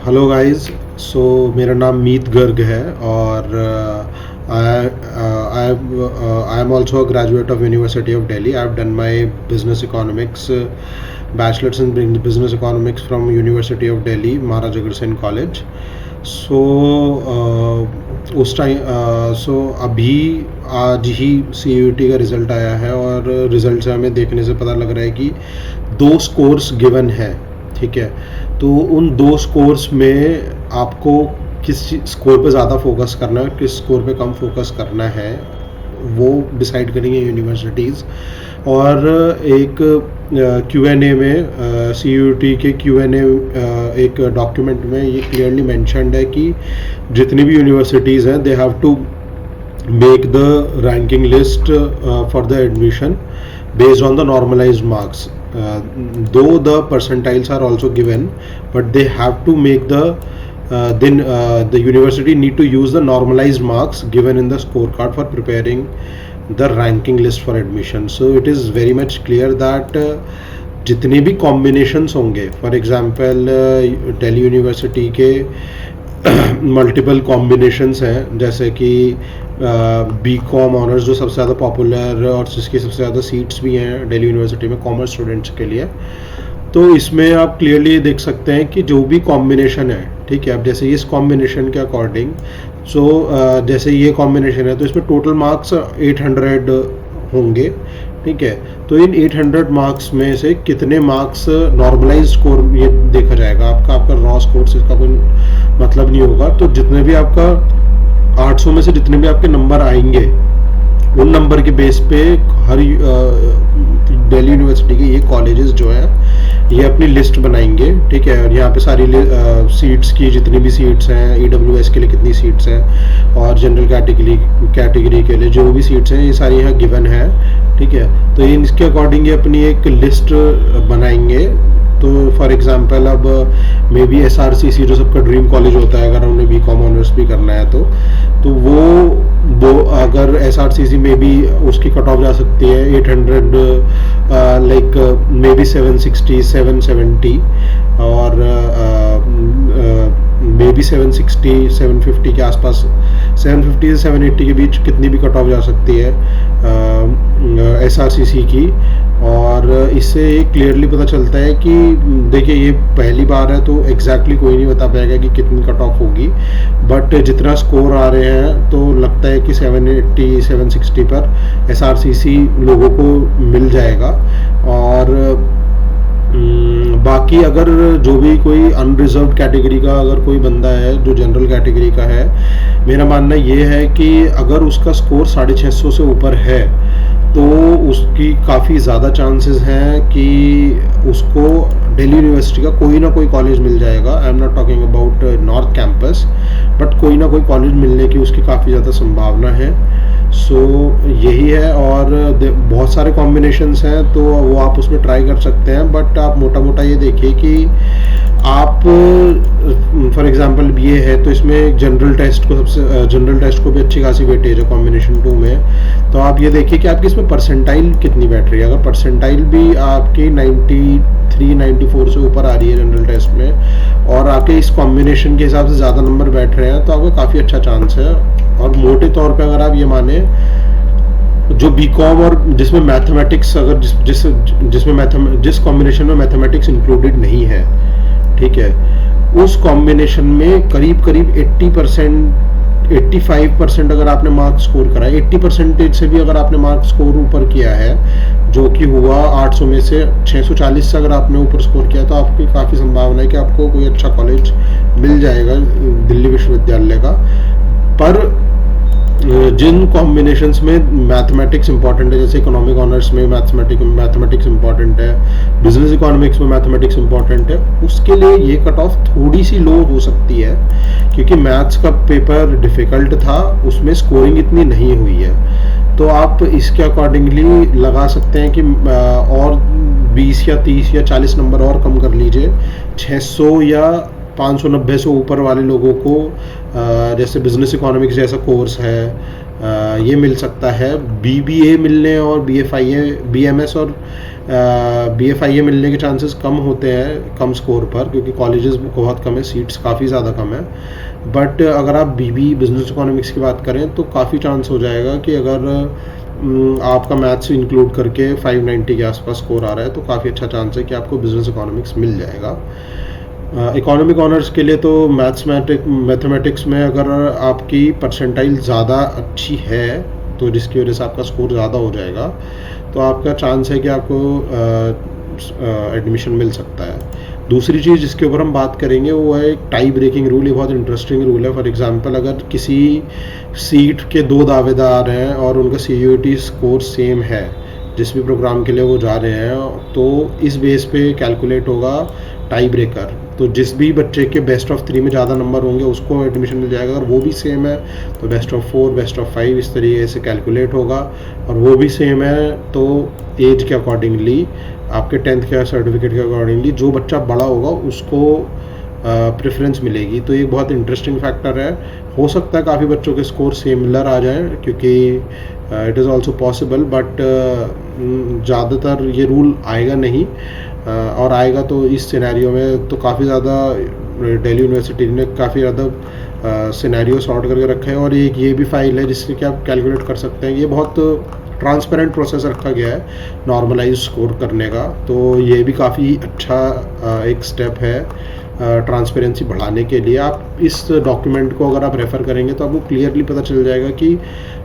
Hello guys. सो मेरा नाम मीत गर्ग है और I am also a graduate of university of Delhi. I have done my business economics bachelors in business economics from university of Delhi Maharaja Agrasen college. So उस time अभी आज ही CUET का result आया है और रिज़ल्ट से हमें देखने से पता लग रहा है कि 2 स्कोर्स गिवन है। ठीक है, तो उन 2 स्कोर्स में आपको किस स्कोर पे ज़्यादा फोकस करना है, किस स्कोर पे कम फोकस करना है, वो डिसाइड करेंगे यूनिवर्सिटीज़। और एक Q&A में CUET के Q&A एक डॉक्यूमेंट में ये क्लियरली मेंशन्ड है कि जितनी भी यूनिवर्सिटीज़ हैं they have to make the ranking list for the admission based on the normalized marks. Though the percentiles are also given, but they have to make the university need to use the normalized marks given in the scorecard for preparing the ranking list for admission. So it is very much clear that जितने भी combinations होंगे, for example Delhi university के multiple combinations हैं, जैसे कि BCom honours जो सबसे ज़्यादा पॉपुलर और जिसकी सबसे ज़्यादा सीट्स भी हैं दिल्ली यूनिवर्सिटी में कॉमर्स स्टूडेंट्स के लिए। तो इसमें आप क्लियरली देख सकते हैं कि जो भी कॉम्बिनेशन है, ठीक है, अब जैसे इस कॉम्बिनेशन के अकॉर्डिंग जैसे ये कॉम्बिनेशन है तो इसमें टोटल मार्क्स 800 होंगे। ठीक है, तो इन 800 मार्क्स में से कितने मार्क्स नॉर्मलाइज स्कोर ये देखा जाएगा। आपका रॉ स्कोर से इसका कोई मतलब नहीं होगा। तो जितने भी आपका 800 में से जितने भी आपके नंबर आएंगे उन नंबर के बेस पे हर दिल्ली यूनिवर्सिटी के ये कॉलेजेस जो है ये अपनी लिस्ट बनाएंगे। ठीक है, और यहाँ पे सारी सीट्स की जितनी भी सीट्स हैं, EWS के लिए कितनी सीट्स हैं और जनरल कैटेगरी के लिए जो भी सीट्स हैं ये सारी यहाँ गिवन है। ठीक है, तो इसके अकॉर्डिंग ये अपनी एक लिस्ट बनाएंगे। तो फॉर एग्जांपल अब मे बी SRCC जो सबका ड्रीम कॉलेज होता है, अगर उन्हें BCom ऑनर्स भी करना है तो वो अगर SRCC में भी उसकी कट ऑफ जा सकती है 800 लाइक मे बी 760 770 और मे बी 760 750 के आसपास, 750 से 780 के बीच कितनी भी कट ऑफ जा सकती है SRCC की। और इससे क्लियरली पता चलता है कि देखिए ये पहली बार है तो एग्जैक्टली कोई नहीं बता पाएगा कि कितनी कट ऑफ होगी, बट जितना स्कोर आ रहे हैं तो लगता है कि 780 760 पर SRCC लोगों को मिल जाएगा। और बाकी अगर जो भी कोई अनरिजर्व्ड कैटेगरी का अगर कोई बंदा है जो जनरल कैटेगरी का है, मेरा मानना ये है कि अगर उसका स्कोर 650 से ऊपर है तो उसकी काफ़ी ज़्यादा चांसेस हैं कि उसको दिल्ली यूनिवर्सिटी का कोई ना कोई कॉलेज मिल जाएगा। I am not talking about north campus, but कोई ना कोई कॉलेज मिलने की उसकी काफ़ी ज़्यादा संभावना है। सो यही है, और बहुत सारे कॉम्बिनेशंस हैं तो वो आप उसमें ट्राई कर सकते हैं। बट आप मोटा मोटा ये देखिए कि आप फॉर एग्जांपल ये है तो इसमें जनरल टेस्ट को भी अच्छी खासी वेटेज है कॉम्बिनेशन 2 में। तो आप ये देखिए कि आपकी इसमें परसेंटाइल कितनी बैठ रही है। अगर परसेंटाइल भी आपकी 93 94 से ऊपर आ रही है जनरल टेस्ट में और आपके इस कॉम्बिनेशन के हिसाब से ज़्यादा नंबर बैठ रहे हैं तो आपका काफ़ी अच्छा चांस है। और मोटे तौर पे अगर आप ये माने जो BCom और जिसमें मैथमेटिक्स अगर जिस कॉम्बिनेशन में मैथमेटिक्स इंक्लूडेड नहीं है, ठीक है, उस कॉम्बिनेशन में करीब 80% 85% अगर आपने मार्क्स स्कोर करा है, 80% से भी अगर आपने मार्क्स स्कोर ऊपर किया है, जो कि हुआ 800 में से 640 से अगर आपने ऊपर स्कोर किया तो आपकी काफ़ी संभावना है कि आपको कोई अच्छा कॉलेज मिल जाएगा दिल्ली विश्वविद्यालय का। पर जिन कॉम्बिनेशंस में मैथमेटिक्स इंपॉर्टेंट है, जैसे इकोनॉमिक ऑनर्स में मैथमेटिक्स इंपॉर्टेंट है, बिजनेस इकोनॉमिक्स में मैथमेटिक्स इंपॉर्टेंट है, उसके लिए ये कट ऑफ थोड़ी सी लो हो सकती है क्योंकि मैथ्स का पेपर डिफ़िकल्ट था, उसमें स्कोरिंग इतनी नहीं हुई है। तो आप इसके अकॉर्डिंगली लगा सकते हैं कि और 20 या 30 या 40 नंबर और कम कर लीजिए। 600 या 590 से ऊपर वाले लोगों को जैसे बिजनेस इकोनॉमिक्स जैसा कोर्स है ये मिल सकता है। BBA मिलने और BFIA BMS और BFIA मिलने के चांसेस कम होते हैं कम स्कोर पर, क्योंकि कॉलेजेस बहुत कम है, सीट्स काफ़ी ज़्यादा कम है। बट अगर आप BB बिजनेस इकोनॉमिक्स की बात करें तो काफ़ी चांस हो जाएगा कि अगर आपका मैथ्स इंक्लूड करके 590 के आसपास स्कोर आ रहा है तो काफ़ी अच्छा चांस है कि आपको बिजनेस इकोनॉमिक्स मिल जाएगा। इकोनॉमिक ऑनर्स के लिए तो मैथमेटिक्स में अगर आपकी परसेंटाइल ज़्यादा अच्छी है तो जिसकी वजह से आपका स्कोर ज़्यादा हो जाएगा, तो आपका चांस है कि आपको एडमिशन मिल सकता है। दूसरी चीज़ जिसके ऊपर हम बात करेंगे वो है एक टाई ब्रेकिंग रूल। ये बहुत इंटरेस्टिंग रूल है। फॉर एग्जांपल, अगर किसी सीट के 2 दावेदार हैं और उनका CUET स्कोर सेम है, जिस भी प्रोग्राम के लिए वो जा रहे हैं, तो इस बेस पे कैलकुलेट होगा टाई ब्रेकर। तो जिस भी बच्चे के बेस्ट ऑफ 3 में ज़्यादा नंबर होंगे उसको एडमिशन मिल जाएगा। अगर वो भी सेम है तो बेस्ट ऑफ 4, बेस्ट ऑफ 5 इस तरीके से कैलकुलेट होगा। और वो भी सेम है तो एज के अकॉर्डिंगली, आपके 10th के सर्टिफिकेट के अकॉर्डिंगली जो बच्चा बड़ा होगा उसको प्रेफरेंस मिलेगी। तो ये बहुत इंटरेस्टिंग फैक्टर है। हो सकता है काफ़ी बच्चों के स्कोर सिमिलर आ जाएं, क्योंकि it is also possible, but ज़्यादातर ये रूल आएगा नहीं। और आएगा तो इस सिनेरियो में तो काफ़ी ज़्यादा दिल्ली यूनिवर्सिटी ने काफ़ी ज़्यादा सिनेरियो सॉर्ट करके रखा है। और एक ये भी फाइल है जिससे कि आप कैलकुलेट कर सकते हैं। ये बहुत ट्रांसपेरेंट प्रोसेस रखा गया है नॉर्मलाइज स्कोर करने का, तो ये भी काफ़ी अच्छा एक स्टेप है ट्रांसपेरेंसी बढ़ाने के लिए। आप इस डॉक्यूमेंट को अगर आप रेफ़र करेंगे तो आपको क्लियरली पता चल जाएगा कि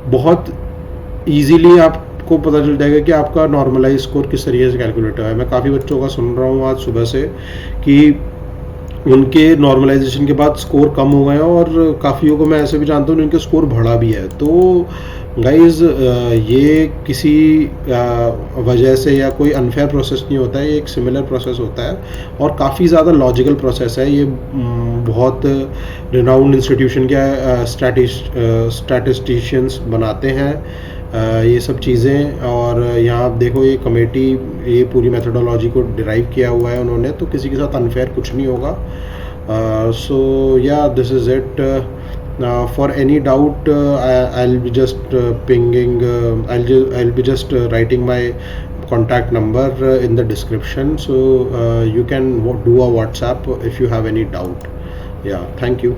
बहुत ईजीली आपको पता चल जाएगा कि आपका नॉर्मलाइज स्कोर किस तरीके से कैलकुलेट है। मैं काफ़ी बच्चों का सुन रहा हूँ आज सुबह से कि उनके नॉर्मलाइजेशन के बाद स्कोर कम हो गए हैं, और काफ़ियों को मैं ऐसे भी जानता हूँ उनके स्कोर बढ़ा भी है। तो गाइज, ये किसी वजह से या कोई अनफेयर प्रोसेस नहीं होता है, ये एक सिमिलर प्रोसेस होता है और काफ़ी ज़्यादा लॉजिकल प्रोसेस है। ये बहुत रिनाउंड इंस्टीट्यूशन के स्टैटिस्टिशियंस बनाते हैं ये सब चीज़ें। और यहाँ आप देखो, ये कमेटी ये पूरी मेथोडोलॉजी को डिराइव किया हुआ है उन्होंने, तो किसी के साथ अनफेयर कुछ नहीं होगा। सो या this is it. For any doubt, I'll be just pinging. I'll be just writing my contact number in the description, so you can do a WhatsApp if you have any doubt. Yeah, thank you.